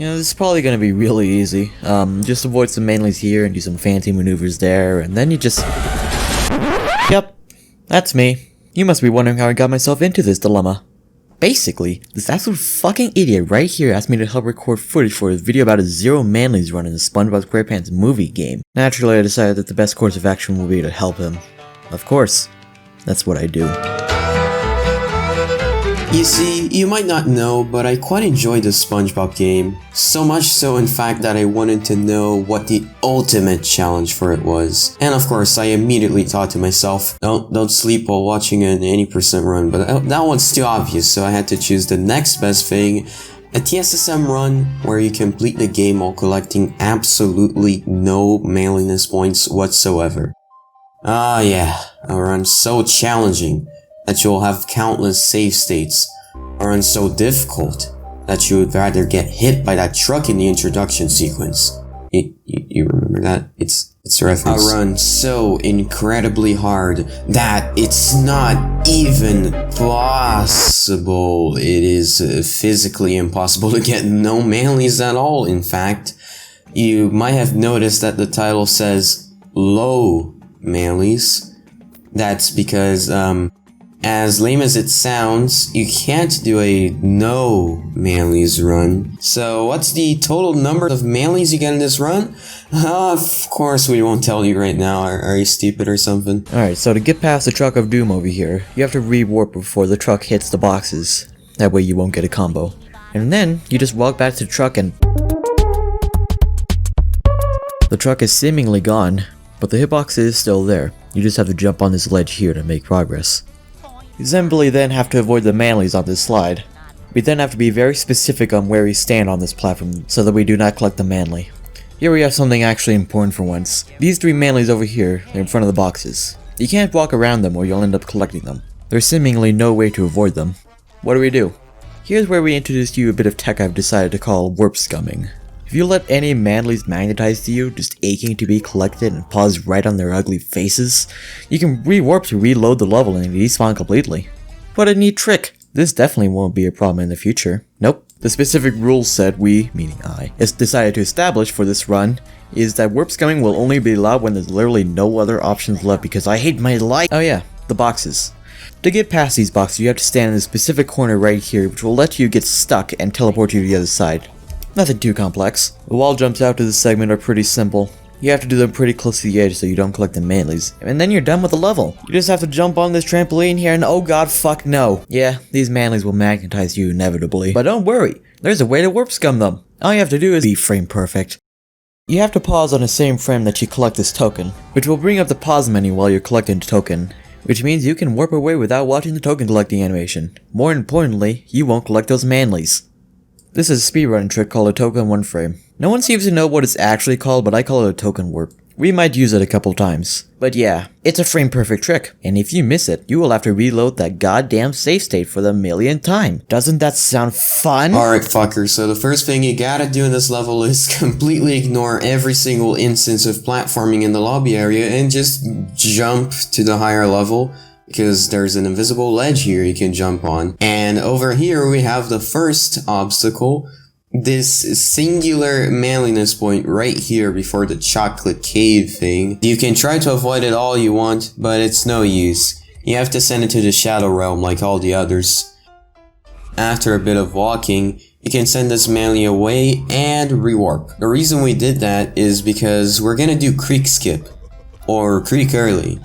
this is probably gonna be really easy. Just avoid some Manlies here and do some fancy maneuvers there, and then you just... Yep, that's me. You must be wondering how I got myself into this dilemma. Basically, this absolute fucking idiot right here asked me to help record footage for his video about a Zero Manlies run in the SpongeBob SquarePants movie game. Naturally, I decided that the best course of action would be to help him. Of course, that's what I do. You see, you might not know, but I quite enjoyed the SpongeBob game. So much so, in fact, that I wanted to know what the ultimate challenge for it was. And of course, I immediately thought to myself, don't sleep while watching an 80% run, but that one's too obvious, so I had to choose the next best thing, a TSSM run where you complete the game while collecting absolutely no manliness points whatsoever. Ah yeah, a run so challenging that you'll have countless save states, a run so difficult that you would rather get hit by that truck in the introduction sequence. You remember that? It's a reference. A run so incredibly hard that it's not even possible. It is physically impossible to get no Manlies at all, in fact. You might have noticed that the title says low Manlies. That's because, as lame as it sounds, you can't do a no Manlies run. So what's the total number of Manlies you get in this run? Of course we won't tell you right now. Are you stupid or something? Alright, so to get past the truck of doom over here, you have to re-warp before the truck hits the boxes. That way you won't get a combo. And then, you just walk back to the truck and... The truck is seemingly gone, but the hitbox is still there. You just have to jump on this ledge here to make progress. You simply then have to avoid the Manlies on this slide. We then have to be very specific on where we stand on this platform so that we do not collect the Manly. Here we have something actually important for once. These three Manlies over here, they're in front of the boxes. You can't walk around them or you'll end up collecting them. There's seemingly no way to avoid them. What do? Here's where we introduce to you a bit of tech I've decided to call warp scumming. If you let any Manlies magnetize to you, just aching to be collected and pause right on their ugly faces, you can re-warp to reload the level and despawn completely. What a neat trick! This definitely won't be a problem in the future. Nope. The specific rule set we, meaning I, has decided to establish for this run is that warp scumming will only be allowed when there's literally no other options left because I hate my life. Oh yeah, the boxes. To get past these boxes, you have to stand in a specific corner right here which will let you get stuck and teleport you to the other side. Nothing too complex. The wall jumps out to this segment are pretty simple. You have to do them pretty close to the edge so you don't collect the Manlies, and then you're done with the level. You just have to jump on this trampoline here and oh god fuck no. Yeah, these Manlies will magnetize you inevitably. But don't worry, there's a way to warp scum them. All you have to do is be frame perfect. You have to pause on the same frame that you collect this token, which will bring up the pause menu while you're collecting the token. Which means you can warp away without watching the token collecting animation. More importantly, you won't collect those Manlies. This is a speedrun trick called a token one frame. No one seems to know what it's actually called, but I call it a token warp. We might use it a couple times. But yeah, it's a frame perfect trick, and if you miss it, you will have to reload that goddamn save state for the millionth time. Doesn't that sound fun? Alright fucker, so the first thing you gotta do in this level is completely ignore every single instance of platforming in the lobby area and just jump to the higher level. Because there's an invisible ledge here you can jump on. And over here we have the first obstacle, this singular manliness point right here before the chocolate cave thing. You can try to avoid it all you want, but it's no use. You have to send it to the shadow realm like all the others. After a bit of walking, you can send this manly away and rewarp. The reason we did that is because we're gonna do creek skip, or creek early,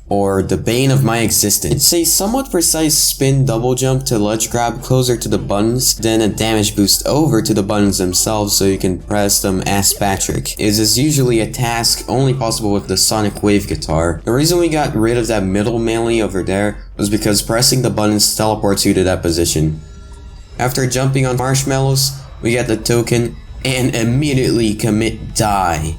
or the bane of my existence. It's a somewhat precise spin double jump to ledge grab closer to the buttons, then a damage boost over to the buttons themselves so you can press them as Patrick. This is usually a task only possible with the Sonic Wave guitar. The reason we got rid of that middle Manly over there was because pressing the buttons teleports you to that position. After jumping on marshmallows, we get the token and immediately commit die.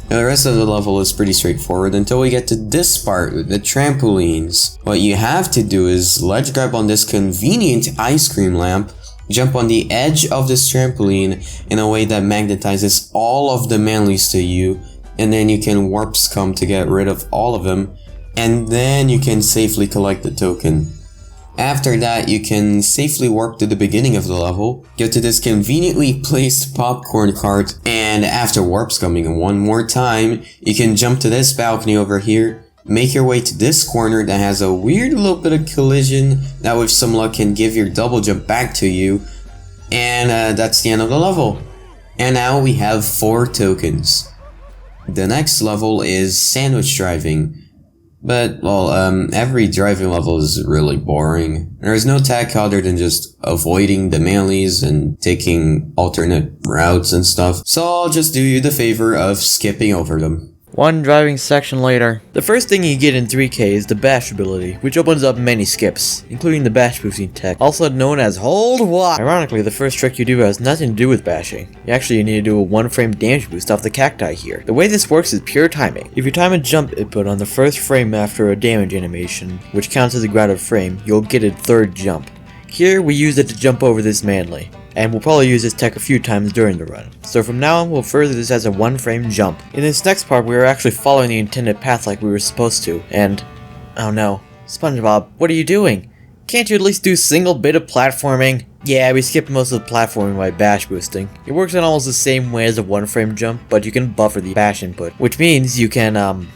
Now the rest of the level is pretty straightforward until we get to this part with the trampolines. What you have to do is ledge grab on this convenient ice cream lamp, jump on the edge of this trampoline in a way that magnetizes all of the Manlies to you, and then you can warp scum to get rid of all of them, and then you can safely collect the token. After that, you can safely warp to the beginning of the level, get to this conveniently placed popcorn cart, and after warps coming one more time, you can jump to this balcony over here, make your way to this corner that has a weird little bit of collision that with some luck can give your double jump back to you, and that's the end of the level. And now we have 4 tokens. The next level is sandwich driving. But, well, every driving level is really boring. There is no tech other than just avoiding the Manlies and taking alternate routes and stuff. So I'll just do you the favor of skipping over them. One driving section later. The first thing you get in 3K is the bash ability, which opens up many skips, including the bash boosting tech, also known as Hold What. Ironically, the first trick you do has nothing to do with bashing. You actually need to do a 1 frame damage boost off the cacti here. The way this works is pure timing. If you time a jump input on the first frame after a damage animation, which counts as a grounded frame, you'll get a 3rd jump. Here, we use it to jump over this Manly, and we'll probably use this tech a few times during the run. So from now on, we'll further this as a 1 frame jump. In this next part, we are actually following the intended path like we were supposed to, and... oh no. SpongeBob, what are you doing? Can't you at least do single bit of platforming? Yeah, we skipped most of the platforming by bash boosting. It works in almost the same way as a 1 frame jump, but you can buffer the bash input, which means you can,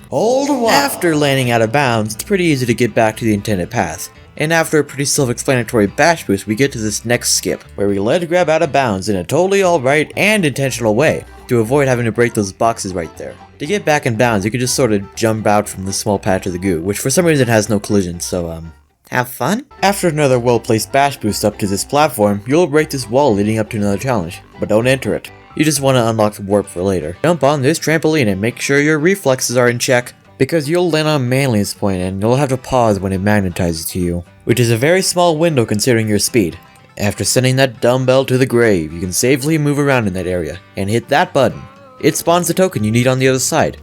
hold a while. After landing out of bounds, it's pretty easy to get back to the intended path. And after a pretty self-explanatory bash boost, we get to this next skip, where we ledge grab out of bounds in a totally alright and intentional way, to avoid having to break those boxes right there. To get back in bounds, you can just sort of jump out from the small patch of the goo, which for some reason has no collision, so have fun? After another well-placed bash boost up to this platform, you'll break this wall leading up to another challenge, but don't enter it. You just want to unlock the warp for later. Jump on this trampoline and make sure your reflexes are in check, because you'll land on Manly at this point and you'll have to pause when it magnetizes to you, which is a very small window considering your speed. After sending that dumbbell to the grave, you can safely move around in that area, and hit that button. It spawns the token you need on the other side.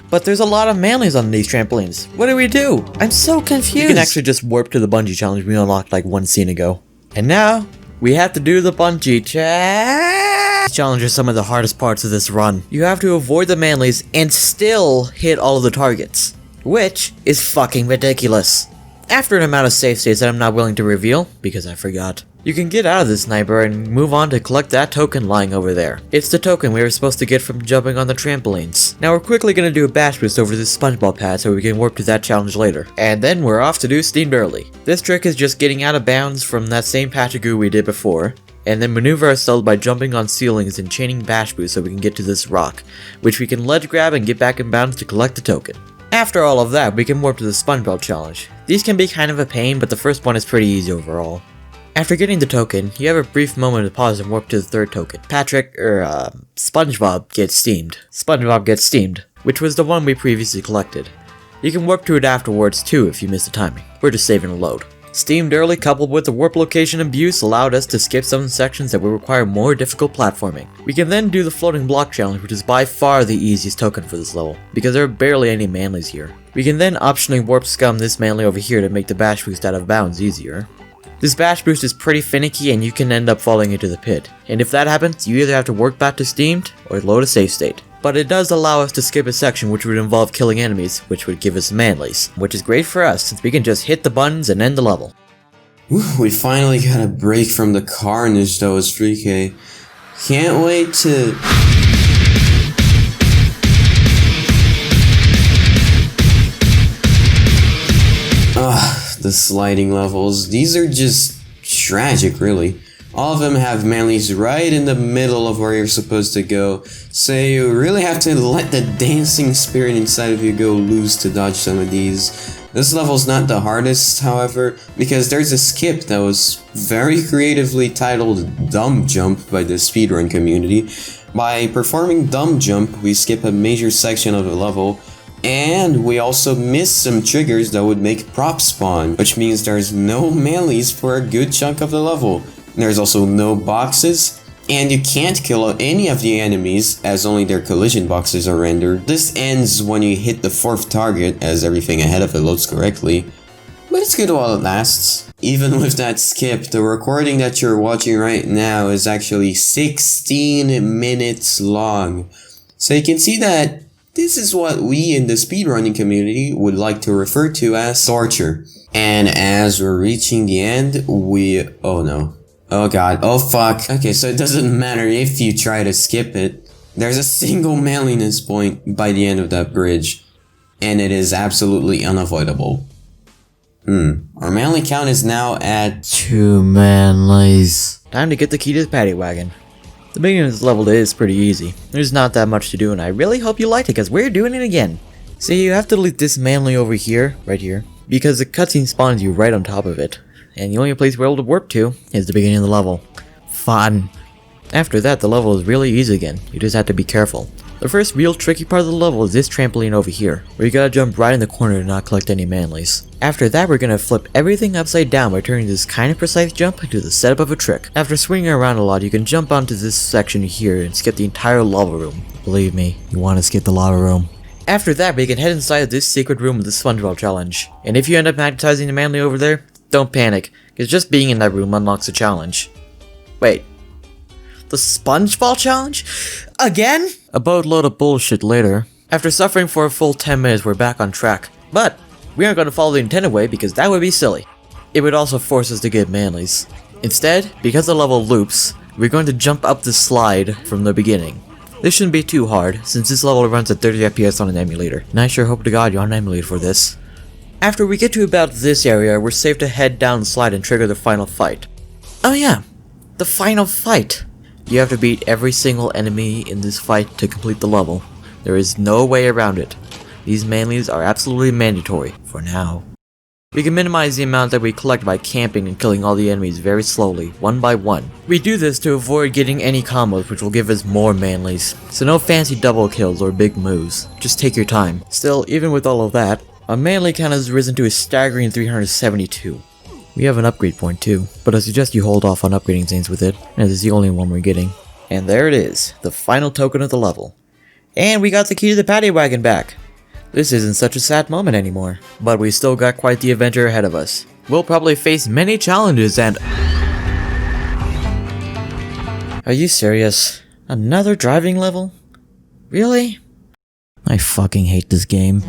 But there's a lot of Manlies on these trampolines. What do we do? I'm so confused. You can actually just warp to the bungee challenge we unlocked like 1 scene ago. And now, we have to do the bungee challenge. Challenge are some of the hardest parts of this run. You have to avoid the Manlies and still hit all of the targets, which is fucking ridiculous. After an amount of save states that I'm not willing to reveal, because I forgot, you can get out of this sniper and move on to collect that token lying over there. It's the token we were supposed to get from jumping on the trampolines. Now we're quickly gonna do a bash boost over this SpongeBob pad so we can warp to that challenge later. And then we're off to do Steamed Early. This trick is just getting out of bounds from that same patch of goo we did before, and then maneuver ourselves by jumping on ceilings and chaining bash boosts so we can get to this rock, which we can ledge grab and get back in bounds to collect the token. After all of that, we can warp to the SpongeBob challenge. These can be kind of a pain, but the first one is pretty easy overall. After getting the token, you have a brief moment to pause and warp to the 3rd token. SpongeBob gets steamed. SpongeBob gets steamed, which was the one we previously collected. You can warp to it afterwards too if you miss the timing. We're just saving a load. Steamed Early coupled with the warp location abuse allowed us to skip some sections that would require more difficult platforming. We can then do the floating block challenge, which is by far the easiest token for this level, because there are barely any Manlies here. We can then optionally warp scum this Manly over here to make the bash boost out of bounds easier. This bash boost is pretty finicky and you can end up falling into the pit, and if that happens, you either have to work back to Steamed or load a save state. But it does allow us to skip a section which would involve killing enemies, which would give us Manlies, which is great for us since we can just hit the buttons and end the level. We finally got a break from the carnage that was 3K. Can't wait to... the sliding levels. These are just tragic, really. All of them have Manlies right in the middle of where you're supposed to go, so you really have to let the dancing spirit inside of you go loose to dodge some of these. This level's not the hardest, however, because there's a skip that was very creatively titled Dumb Jump by the speedrun community. By performing Dumb Jump, we skip a major section of the level, and we also miss some triggers that would make prop spawn, which means there's no Manlies for a good chunk of the level. There's also no boxes, and you can't kill any of the enemies as only their collision boxes are rendered. This ends when you hit the 4th target as everything ahead of it loads correctly, but it's good while it lasts. Even with that skip, the recording that you're watching right now is actually 16 minutes long. So you can see that This is what we in the speedrunning community would like to refer to as torture. And as we're reaching the end, oh no. Oh god, oh fuck. Okay, so it doesn't matter if you try to skip it. There's a single manliness point by the end of that bridge. And it is absolutely unavoidable. Our manly count is now at 2 manlies. Time to get the key to the paddy wagon. The beginning of this level is pretty easy. There's not that much to do, and I really hope you liked it because we're doing it again. See, you have to delete this manly over here, right here, because the cutscene spawns you right on top of it. And the only place we're able to warp to is the beginning of the level. Fun. After that, the level is really easy again. You just have to be careful. The first real tricky part of the level is this trampoline over here, where you gotta jump right in the corner to not collect any manlies. After that, we're gonna flip everything upside down by turning this kind of precise jump into the setup of a trick. After swinging around a lot, you can jump onto this section here and skip the entire lava room. Believe me, you wanna skip the lava room. After that, we can head inside of this secret room with the SpongeBob challenge. And if you end up magnetizing the manly over there, don't panic, because just being in that room unlocks the challenge. Wait. The SpongeBob challenge? Again? A boatload of bullshit later. After suffering for a full 10 minutes, we're back on track. But we aren't going to follow the intended way because that would be silly. It would also force us to get manlies. Instead, because the level loops, we're going to jump up the slide from the beginning. This shouldn't be too hard, since this level runs at 30 FPS on an emulator. And I sure hope to god you're on an emulator for this. After we get to about this area, we're safe to head down the slide and trigger the final fight. Oh yeah, the final fight. You have to beat every single enemy in this fight to complete the level. There is no way around it. These manlies are absolutely mandatory, for now. We can minimize the amount that we collect by camping and killing all the enemies very slowly, one by one. We do this to avoid getting any combos which will give us more manlies. So no fancy double kills or big moves, just take your time. Still, even with all of that, our manly count has risen to a staggering 372. We have an upgrade point too, but I suggest you hold off on upgrading things with it, as it's the only one we're getting. And there it is, the final token of the level. And we got the key to the paddy wagon back. This isn't such a sad moment anymore, but we still got quite the adventure ahead of us. We'll probably face many challenges and... Are you serious? Another driving level? Really? I fucking hate this game.